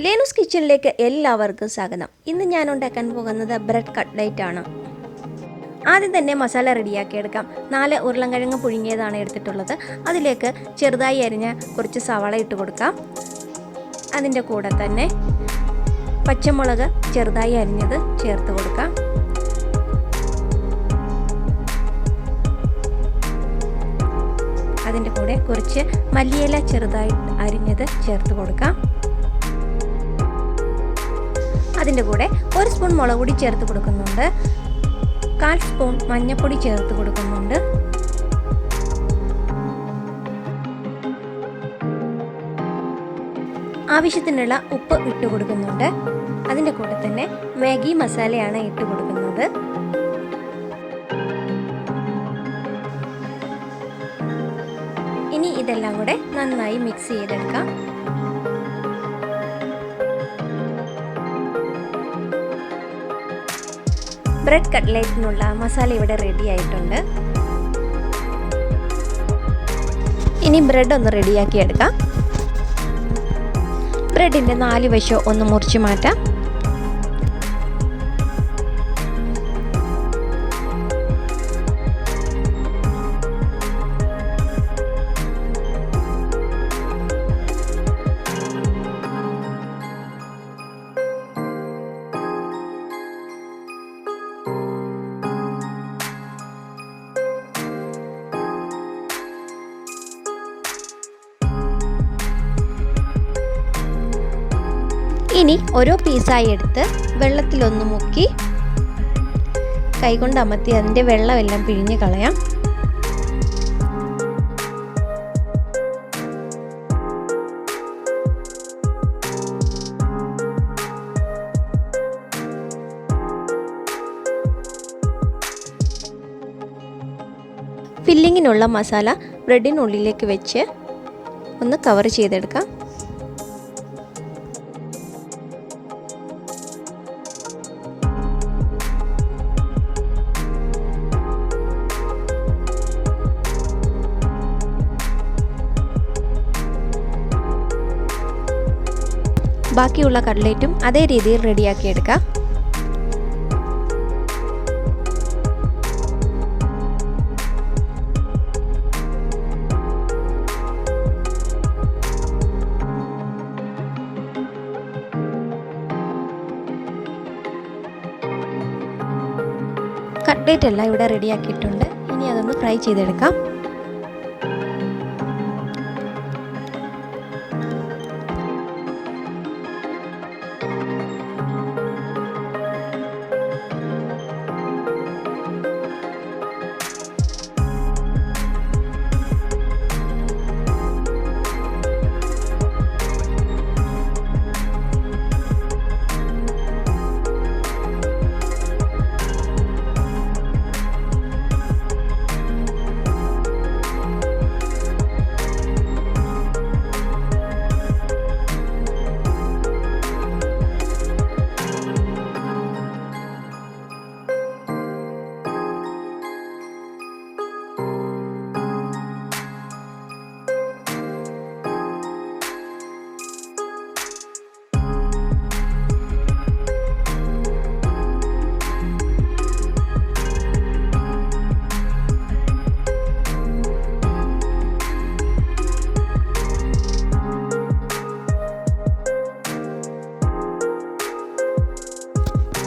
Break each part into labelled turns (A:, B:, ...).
A: ലേനൂസ് കിച്ചണിലേക്ക് എല്ലാവർക്കും സ്വാഗതം. ഇന്ന് ഞാൻ ഉണ്ടാക്കാൻ പോകുന്നത് ബ്രെഡ് കട്ട്ലേറ്റ് ആണ്. ആദ്യം തന്നെ മസാല റെഡിയാക്കി എടുക്കാം. 4 ഉരുളൻകിഴങ്ങ് പുഴുങ്ങിയതാണ് എടുത്തിട്ടുള്ളത്. അതിലേക്ക് ചെറുതായി അരിഞ്ഞ കുറച്ച് സവാള ഇട്ട് കൊടുക്കാം. അതിൻ്റെ കൂടെ തന്നെ പച്ചമുളക് ചെറുതായി അരിഞ്ഞത് ചേർത്ത് കൊടുക്കാം. അതിൻ്റെ കൂടെ കുറച്ച് മല്ലിയില ചെറുതായി അരിഞ്ഞത് ചേർത്ത് കൊടുക്കാം. അതിൻ്റെ കൂടെ 1 സ്പൂൺ മുളക് പൊടി ചേർത്ത് കൊടുക്കുന്നുണ്ട്. 1/4 സ്പൂൺ മഞ്ഞൾപ്പൊടി ചേർത്ത് കൊടുക്കുന്നുണ്ട്. ആവശ്യത്തിനുള്ള ഉപ്പ് ഇട്ട് കൊടുക്കുന്നുണ്ട്. അതിൻ്റെ കൂടെ തന്നെ മാഗി മസാലയാണ് ഇട്ട് കൊടുക്കുന്നത്. ഇനി ഇതെല്ലാം കൂടെ നന്നായി മിക്സ് ചെയ്തെടുക്കാം. ബ്രെഡ് കട്ട്ലേറ്റിനുള്ള മസാല ഇവിടെ റെഡി ആയിട്ടുണ്ട്. ഇനി ബ്രെഡ് ഒന്ന് റെഡിയാക്കി എടുക്കാം. ബ്രെഡിൻ്റെ 4 വശം ഒന്ന് മുറിച്ച് മാറ്റാം. ഇനി ഓരോ പീസായി എടുത്ത് വെള്ളത്തിലൊന്ന് മുക്കി കൈകൊണ്ട് അമർത്തി അതിൻ്റെ വെള്ളമെല്ലാം പിഴിഞ്ഞ് കളയാം. ഫില്ലിങ്ങിനുള്ള മസാല ബ്രെഡിനുള്ളിലേക്ക് വെച്ച് ഒന്ന് കവർ ചെയ്തെടുക്കാം. ബാക്കിയുള്ള കട്ട്ലേറ്റും അതേ രീതിയിൽ റെഡിയാക്കി എടുക്കാം. കട്ട്ലേറ്റ് എല്ലാം ഇവിടെ റെഡിയാക്കിയിട്ടുണ്ട്. ഇനി അതൊന്ന് ഫ്രൈ ചെയ്തെടുക്കാം.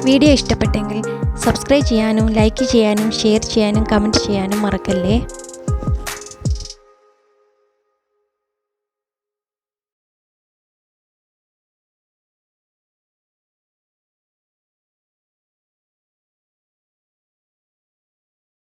A: വീഡിയോ ഇഷ്ടപ്പെട്ടെങ്കിൽ സബ്സ്ക്രൈബ് ചെയ്യാനും ലൈക്ക് ചെയ്യാനും ഷെയർ ചെയ്യാനും കമൻറ്റ് ചെയ്യാനും മറക്കല്ലേ.